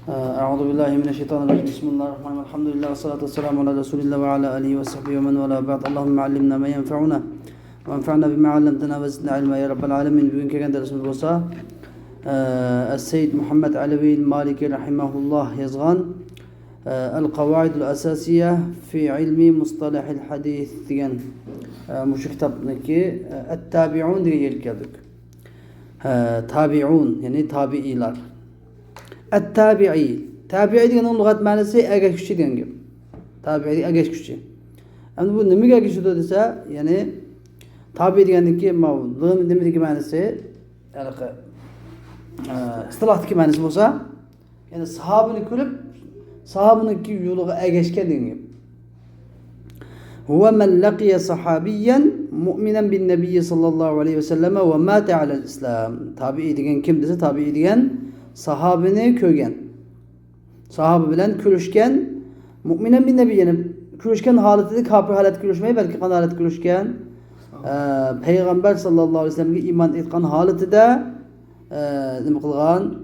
أعوذ بالله من الشيطان الرجيم بسم الله الرحمن الرحيم الحمد لله والصلاة والسلام على رسول الله وعلى آله وصحبه ومن والاه بعد اللهم علمنا ما ينفعنا وانفعنا بما علمتنا وزدنا علما يا رب العالمين. Bugünkü dersimiz bolsa السيد محمد علوي المالكي رحمه الله yazgan القواعد الأساسية في علم مصطلح الحديث degan şu kitaptaki التابعون diye geldik. Tabi'un yani tabi'iler. Et-tabi'i. Tabi'i deganın lügat manası ergeç kişi degan gap. Tabi'i ergeç kişi. Endi bu nimaga ergeç kişi desa, yani tabi degandiki nimedeki manası, yani istilahdaki manası bolsa, yani sahabını ko'rib, sahabınınki yo'liga ergeçken degan gap. Huve men laqiya sahabiyen mu'minen bin nebiyyi sallallahu aleyhi ve selleme ve mâte alel islam. Tabi'i degan kim desa, tabi'i degan sahabini kögen. Sahabe bilen körüşken mu'minen bin nebiyyenin körüşken haletinde kafir halet körüşmeyi belki kan halet körüşken Peygamber sallallahu aleyhi ve sellem'e iman etkan haletinde nima qilgan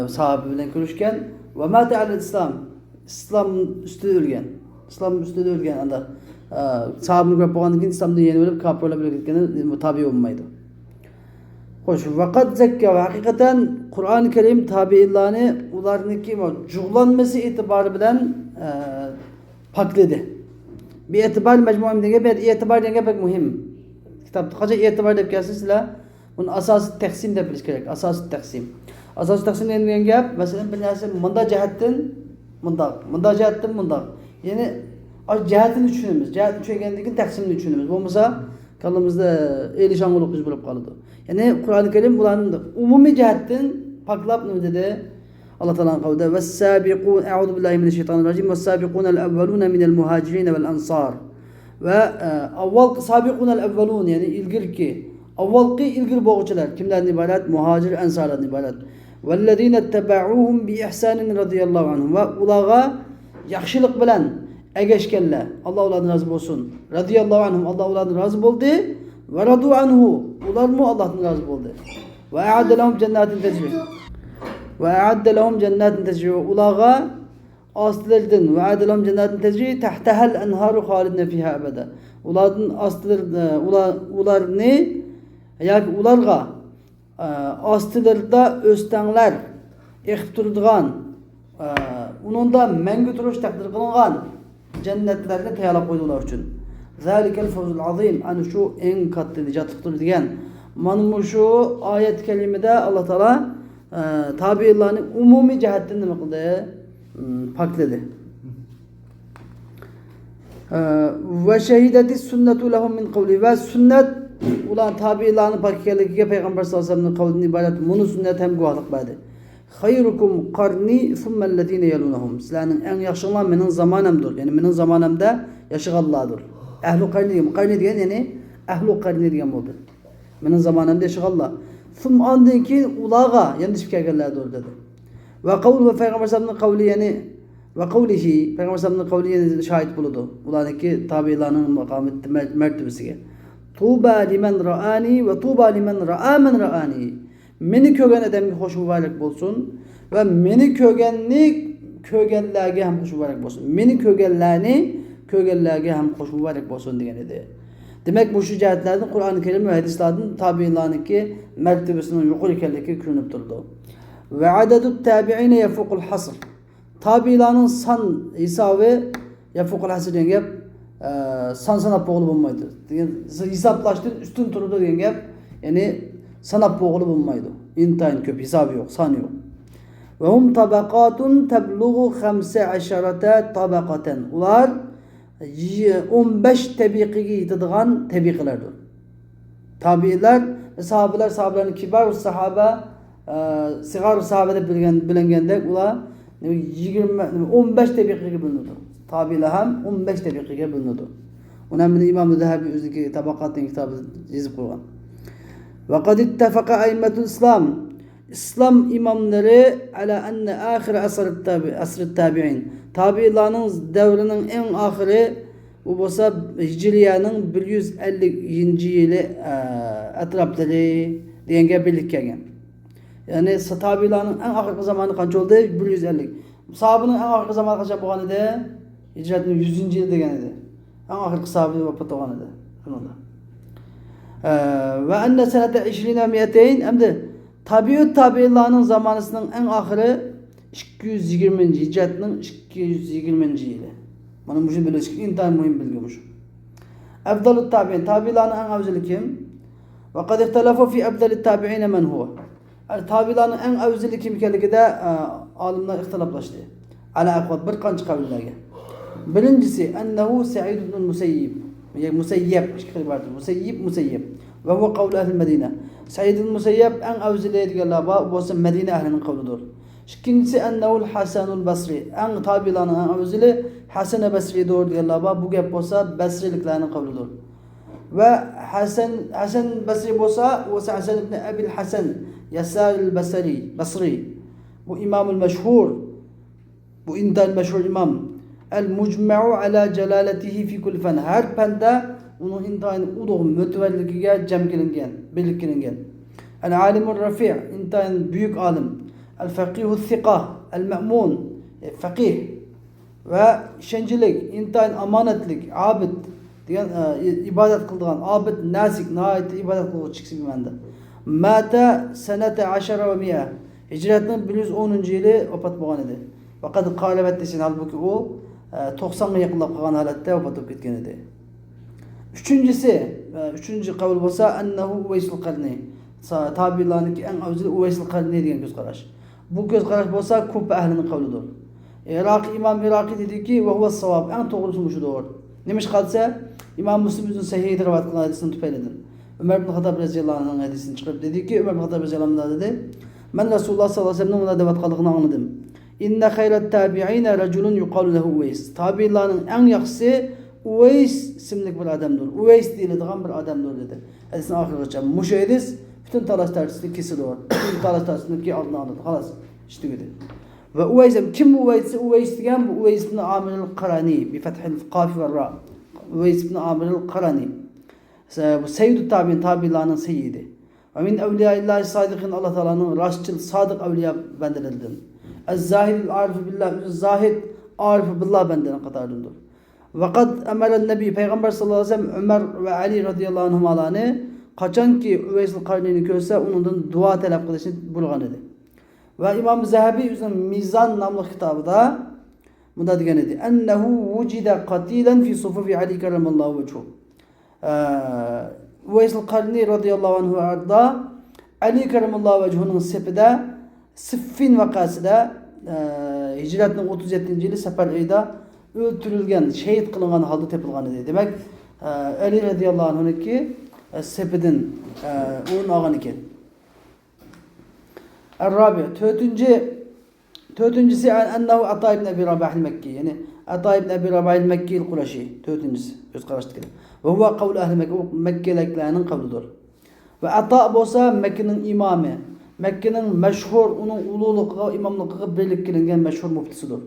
sahabe bilen körüşken ve mâte alel islam. İslam üstüde ölgen. İslam üstüde ölgen anda sahabini görüp bolgandan keyin İslamda yeni ölüp kafirler bilen ketgeni tabi olmaydı. Hoş, vakat zekka ve hakikaten Kur'an-ı Kerim tabi'illani ularniki cuğlanması itibarı bilen pakledi. Bir itibar mecmuam denge bir itibar denge pek mühim. Kitapta kaça itibar dep gelsin sizler bunun asası teksim de biliş gerek. Asası teksim. Asası teksim degen gap mesela bir narsa mında cihetten mında cihetten mında. Yani cihetini düşünümüz. Cihetini düşüngendikin teksimini düşünümüz. Bu mesela kalımızda elişanlılık biz bulup kalıdı. Yani Kur'an-ı Kerim bulanın umumi cihetten paklap ne dedi? Allah Teala'nın kavli "Ves-sâbiqûn e'ûzu billahi mineşşeytanirracîm ves-sâbiqûnel evvelûne minel muhâcirîn vel-ansâr." Ve avval sâbiqûnel evvelûn yani ilgirki avvalki ilgir boğucular kimlerden ibaret? Muhacir ensarlardan ibaret. "Vellezîne etteba'ûhum bi ihsânin radıyallahu anhum." Ve ulağa yaxşılık bilen egeşkenler. Allah onlardan razı olsun. Radıyallahu anhum. Allah onlardan razı oldu. Ve radu anhu. Ular mı Allah'tan razı oldu. Ve a'adde lehum cennetin tecri. Ve a'adde lehum cennetin tecri. Ulağa astıldın. Ve a'adde lehum cennetin tecri. Tahtehel enharu halidine fiha ebede. Ulardan ular ne? Yani ularga astılarda östenler ihtırdıgan ununda mengü turuş takdir kılıngan cennetlerine teyalak koydular için. Zalikel fawzul azim. Ani şu en katlı nicatıktır diyen. Manmu şu ayet kelimede Allah Teala tabi'illani umumi cihetten nima qildi? Pakledi. Ve şehideti sünnetu lehum min kavli ve sünnet ulan tabi'illani pakligiga Peygamber sallallahu aleyhi ve sellem'in kavlinden ibaret. Bunu sünnet hem guvahlıq verdi. Hayrukum qarni thummellezine yelunhum. Sizlerin en yaxşılar menin zamanımdır. Yani menin zamanımda yaşıgallardır. Ehlu qarni diyeyim. Qarni diyen yani ehlu qarni diyen oldu. Menin zamanımda yaşıgallar. Thum andın ki ulağa yanlış fikir gellerdir dedi. Ve kavlu ve Peygamber sallallahu kavli yani ve kavlihi Peygamber sallallahu kavli yani şahit buludu. Ulanki tabi'lanın makamı mertebesiga. Tuba limen ra'ani ve tuba limen ra'a men ra'ani. Meni kögen edemge hoş mübarek bolsun ve meni kögenlerge hem hoş mübarek bolsun. Meni kögenlerge hem hoş mübarek bolsun degan edi. Demek bu şu cihetlerden Kur'an-ı Kerim ve hadislerden tabi'inlarınki mertebesinin yukarı ekanligi ko'rinib turdi. Ve adedut tabi'ine yefukul hasr. Tabi'inlarning san hisobı yefukul hasr degan gap san sanab bo'lib bo'lmaydi. Hisoblashdan ustun turdi degan gap, ya'ni sanab bo'g'ilib bo'lmaydi. İntayin köp, hesabı yok, san yok. Ve hum tabakatun tebluğu 15 tabakaten. Ular 15 tebiqiga yetadigan tebiqlardir. Tabiiler, sahabelerin kibar sahaba, sigar sahabe deb bilinganda ular 15 tebiqiga bo'linadi. Tabiiler ham 15 tebiqiga bo'linadi. Uning İmam Zahabi o'ziga tabaqat degan kitobida yozib qo'ygan. Ve kad ittefaka a'immetul İslam. İslam imamları ala enne ahir asr tabi'in. Tabi'larning devrinin en ahiri bu bolsa Hicriyanın 150-yili atroflari deganga birlik kelgan. Ya'ni tabi'larning eng oxirgi zamoni qancha bo'ldi? 150. Sahobaning eng oxirgi zamoni qancha bo'lgan edi? Hijratning 100-yil degan edi. Eng oxirgi sahoba vafot bo'lgan edi. Shunda. Va anna sanata 20 va 200 hamda tabi'larning zamonasining eng oxiri 220 hijratning 220-yili. Mana bu bilish intayin muhim bilgimiz. Afdalut tabi'in tabi'larning eng afzali kim? Va qad ixtalafu fi afdalit tabi'in man huwa. Tabi'larning eng afzali kim ekanligida olimlar ixtiloflashdi. Ala aqvat bir qancha qavllarga. Birinchisi annahu Sa'id ibn Musayyib. Musayyib ibarati. Musayyib. Va huwa qawl ahli Madina. Sa'id ibn Musayyib eng afzali deganlar bo'lsa Madina ahlining qavlidir. İkincisi ennehu'l Hasanul Basri. En tabi'larning en afzali Hasan Basri'dir deganlar bu gap bo'lsa Basriliklarning qavlidir. Ve Hasan Basri bo'lsa Hasan ibn Abil Hasan Yasar al-Basri. Bu imamul meşhur. Bu intal meşhur imam. El-Mucma'u ala celaletihi fi kulli fan. Her fanda onun intayin ulug' mütevelligiga jam qilingan, birlik qilingan. El-Alimur Rafi' intayin büyük alim. El-Faqihu Thika, El-Ma'mun, Faqih ve işencilik, intayin amanetlik, abid, degan ibadet kıldıgan, abid, nasik, nihayet ibadet kıldığı çıksın bimende. Mata senete 10 ve 100. Hicretinin 110. yılı vefat bolgan edi. Fakat qalibet desin halbuki o 90'a yakınlap kalgan halette vefat olup ketken edi. Üçüncü kavul bolsa ennehu Uveysul Qarni. Tabi'larınki en afzali Uveysul Qarni degan göz qarash. Bu göz qarash bolsa Kufa ahlinin qavlidir. İmam Iraqi dedi ki ve huve savab en doğrusu muşudur. Nemiş kalsa İmam Müslim'in sahihide rivayet kılan hadisini tüpeyledin. Ömer bin Hattab radıyallahu anh'ın hadisini çıkarıp dedi ki Ömer bin Hattab radıyallahu anh dedi ben Resulullah sallallahu aleyhi ve sellem'in ona devat kaldığını anladım. İnne hayret tabi'ine raculun yuqalu lehu Uveys. Tabi'larının en yaxşısı Uveys isimlik bir adamdır. Uveys deyildiğin bir adamdır dedi. Hadisin ahirine geçen. Muş hadis bütün talaş tartıştığı kesili var. Bütün talaş tartıştığı adını anladı. Halas işte gibi. Ve Uveys kim Uveys? Uveys diyen bu Uveys ibn Amir el-Qarani bi fethil qaf ve ra. Uveys ibn Amir el-Qarani. Bu Seyyid-i tabi'larının seyyidi. Ve min evliyaillahi sadikin Allah Teala'nın rastçıl sadık evliya bendelerinden. Ez-zahid arifu billah, zahid arifu billah bendelen kadarındır. Ve kad emelen nebi Peygamber sallallahu aleyhi ve sellem Ömer ve Ali radıyallahu anhumalani kaçan ki Üveysul Qarni'ni görse onundan dua talep kılışını bulgan idi. Ve İmam Zahabi üzerine Mizan namlı kitabında bunda diyen idi. Ennehu vucide katilen fi sufufi Ali keramallahu veçhu. Üveysul Qarni radıyallahu anhu arda Ali keramallahu veçhunun sepide Siffin vakasida hicretinin 37. yılı sefer ayda öldürülgen, şehit kılınan halde tepilgan idi. Demek Ali radıyallahu anh'unki sepedin onun ağan iken. El-Rabi, dördüncüsü ennehu Ata ibn Abi Rabah el-Mekki. Yani Ata ibn Abi Rabah el-Mekki el-Kureşi. Dördüncüsü. Göz karıştık. Ve huve kavlu ehl-i Mekke. Mekke'liklerinin kavludur. Ve Ata olsa Mekke'nin imamı. Mekke'nin meşhur, onun ululuğu, imamlığı birlik kılıngan meşhur muftisidir.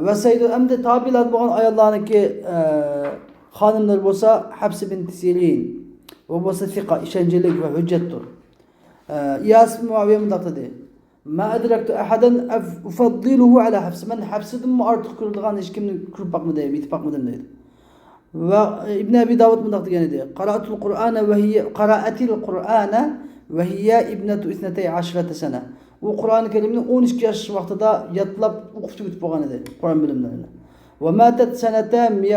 Ve Seyyid-i Emde tabi'lat boğan ayarlarındaki hanımlar olsa Hafs bin Sirin. Ve olsa thika, işencelik ve hüccettir. İyas Muaviye mındaqtadı. Ma edrektu ahadan ufaddiluhu ala Hafs. Ben Hafs'ın mı artık kırılgan hiç kimini kırıp bakmadım, itip bakmadım dedi. Ve İbn Abi Davud mındaqtı gene dedi. Qara'atul Kur'ane ve hiye qara'atil Kur'ane ve hiye ibnetu 12 sene. O Kur'an-ı Kerim'in 12 yaş vaxtıda yatlap okuftu gitip boğan idi. Kur'an bilimlerini. Ve matet senete 101.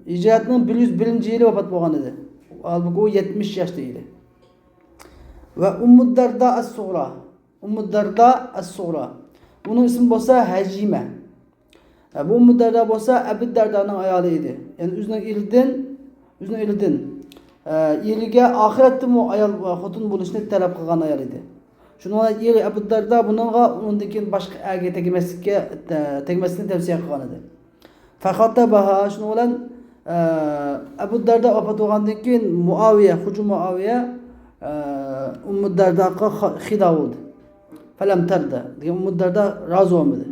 Hicretinin 101. yılı vefat boğan idi. Halbuki o 70 yaşta idi. Ve Ummu Darda as-Suğra. Ummu Darda as-Suğra. Bunun ismi olsa Hacime. Bu Ummu Darda olsa Ebu Darda'nın ayalı idi. Yani üzüne ilidin. Yeliga ahiretde mu ayal xotun buluşunu talep kılgan ayal idi. Şununla yeli Ebu Darda bununla onundakin başka erge tegmesini tavsiye kılgan idi. Fakat baha şunu olan Ebu Darda vefat olgandan keyin Muaviye, Hucu Muaviye Ummu Darda'ga xida oldu. Felem terda. Ummu Darda razı olmadı.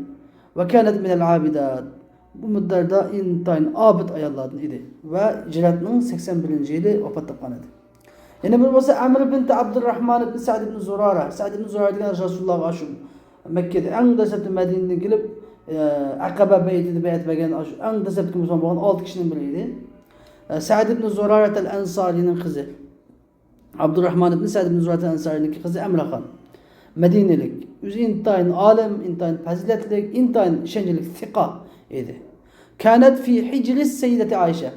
Ve kânet minel abidat. Ummu Darda intayin abid ayallardan idi. Ve hicretinin 81. yılı vefat etgan idi. Yine bir olsa Amr binti Abdurrahman ibn Sa'd ibn Zurara. Sa'd ibn Zurara degan Rasulullah aşu Mekke'de en dastlabki Medine'den kelib Aqaba beytida bayat bergan en dastlabki musulmon bo'lgan 6 kishining biri edi. Sa'd ibn Zurara al-Ansarining qizi. Abdurrahman ibn Sa'd ibn Zurara al-Ansarining qizi Amraxon. Medinelik. O'zi intayin alim, intayin faziletlik, intayin ishonchlik thiqa edi. Kanat fi hijris Sayyidati Ayşe.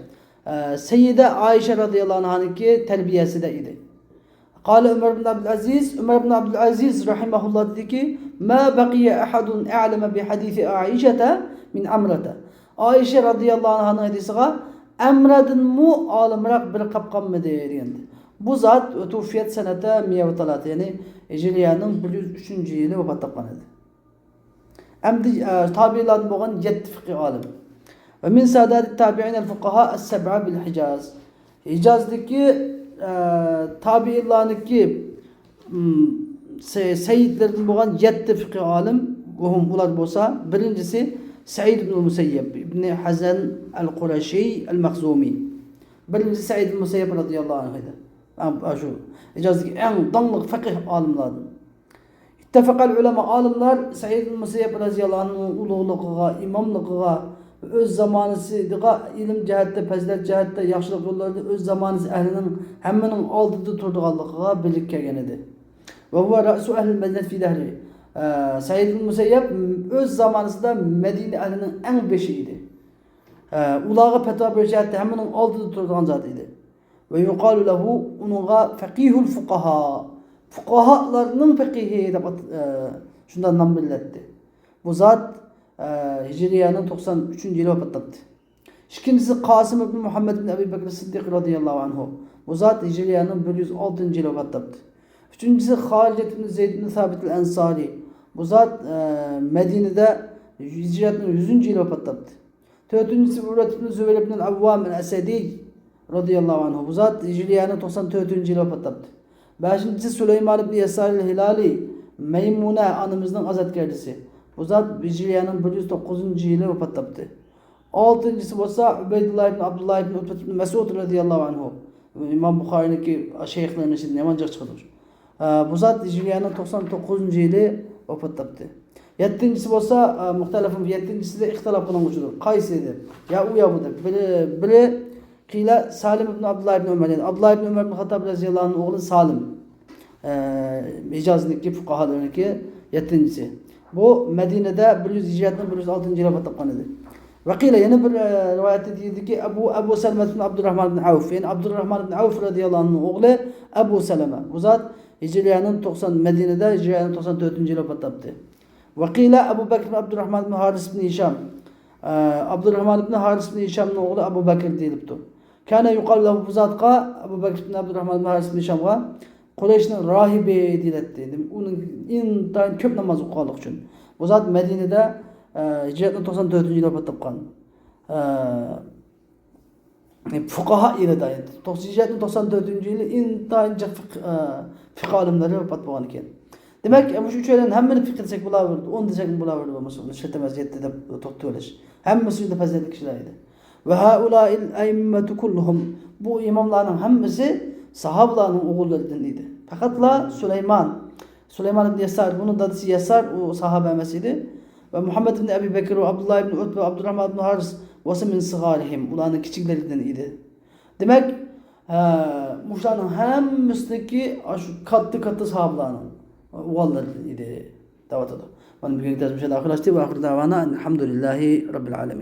Seyyide Ayşe radıyallahu anh'ınki terbiyesinde idi. Kale Ömer bin Abdülaziz rahimahullah dedi ki ma baqiye ahadun a'leme bi hadisi Ayşe'te min Amrata. Ayşe radıyallahu anh'ın hadisiga Amradın mu alimrak bir kapkan mı deyendi. Bu zat tufiyet senete miyavtalat yani Eceliyanın 103. yılı vefat tapkan edi. Emdi tabiiladın boğan 7 fıkıh alim. Ve min sadat tabi'in el-fuqaha es-seb'a bil-Hicaz. Hicaz'daki tabi'illarındaki seyyidlerden boğan 7 fıkıh alim ular bolsa birincisi Sa'id ibn Musayyib ibn Hazan el-Qurashi el-Makhzumi. Birincisi Sa'id ibn Musayyib radıyallahu anh idi. Şu Hicaz'daki en danlık fıkıh alimlardan. İttifakal ulema alimler Sa'id ibn Musayyib radıyallahu anh'ın uluğluğuna, imamlıqına öz zamanısıga ilim cəhətdə, fəzilet cəhətdə, yaxşılıq yollarında öz zamanısı əhlinin həmminin aldığı turduğanlıqına birlik gələn idi. Və huwa ra'su əhl-i Mədinət fi dəhri. Sa'id ibn Musayyib öz zamanısında Medine əhlinin ən beşi idi. Ulağı fətva bir cəhətdə həmminin aldığı turduğan zat idi. Və yuqalu lahu onunğa fəqihul fuqaha. Fuqahalarının fəqihi deyib şundan nam billetdi. Bu zat Hicriyanın 93. yılı vefat etti. İkincisi Kasım ibn Muhammed ibn Ebi Bekir Sıddık radıyallahu anhu. Bu zat Hicriyanın 106. yılı vefat etti. Üçüncüsü Halid ibn Zeyd ibn Sabit el-Ensari. Bu zat Medine'de Hicriyanın 100. yılı vefat etti. Dördüncüsü Urvet ibn Zübeyir ibn el-Avvam el-Esedi radıyallahu anhu. Bu zat Hicriyanın 94. yılı vefat etti. Beşincisi Süleyman ibn Yesar el-Hilali Meymune anımızın azatkerlisi. Bu zat Hicriyanın 109. yılı vefat etti. Altıncısı bolsa Ubeydullah ibn Abdullah ibn Utbet ibn Mesud radıyallahu anhu. İmam Bukhari'ninki şeyhlerinin içinde yamanca çıkılır. Bu zat Hicriyanın 99. yılı vefat etti. Yettincisi bolsa muhtelifim yettincisi de ihtilaf kılınmıştır. Kayseri'dir. Ya u ya budur. Biri kıyla Salim ibn Abdullah ibn Ömer. Yani Abdullah ibn Ömer ibn Hattab radıyallahu anh'ın oğlu Salim. Hicaz'daki fukahalarındaki yettincisi. Bu Medine'de 106. yılı vefat etdi. Ve kıyla yeni bir rivayette dedi ki Ebu Seleme ibn Abdurrahman ibn Avf. Yani Abdurrahman ibn Avf radıyallahu anh'ın oğlu Ebu Seleme. Bu zat Hicriyanın Medine'de Hicriyanın 94. yılı vefat etti. Ve kıyla Ebu Bekir ibn Abdurrahman ibn Haris ibn Hişam. Abdurrahman ibn Haris ibn Hişam'ın oğlu Ebu Bekir deyilipti. Kâne yuqal lehu bu zatqa Ebu Bekir ibn Abdurrahman ibn Haris ibn Hişam'a Kureyş'nin rahibe deyildi. Onun intayin köp namaz okuqanlıq üçün. Bu zat Medine'de Hicriyanın 94. yılı vefat etgan. Fuqaha ile dayı. Hicriyanın 94. yılı intayince fiqh alimleri vefat bolgan eken. Demek bu üçünden hemmini fikir desek bulaverdi. 10 desek bulaverdi bu musulman. Şetemez yetti de toktuğuluş. Hemmisi de faziletli kişilerdi. Ve haulâil eimmetu kulluhum. Bu imamların hemmisi sahabaların oğullarından idi. Fakat Süleyman ibn Yesar, bunun dadısı Yesar o sahabe emesiydi. Ve Muhammed ibn Ebi Bekir ve Abdullah ibn Utbe ve Abdurrahman ibn Haris ve min sıgarihim. Ulanın küçüklerinden idi. Demek muşların hemmisindeki katı sahabaların oğullarından idi. Davatadı. Bana bir gün dersimizde arkadaşlar ve ahir davana elhamdülillahi rabbil alemin.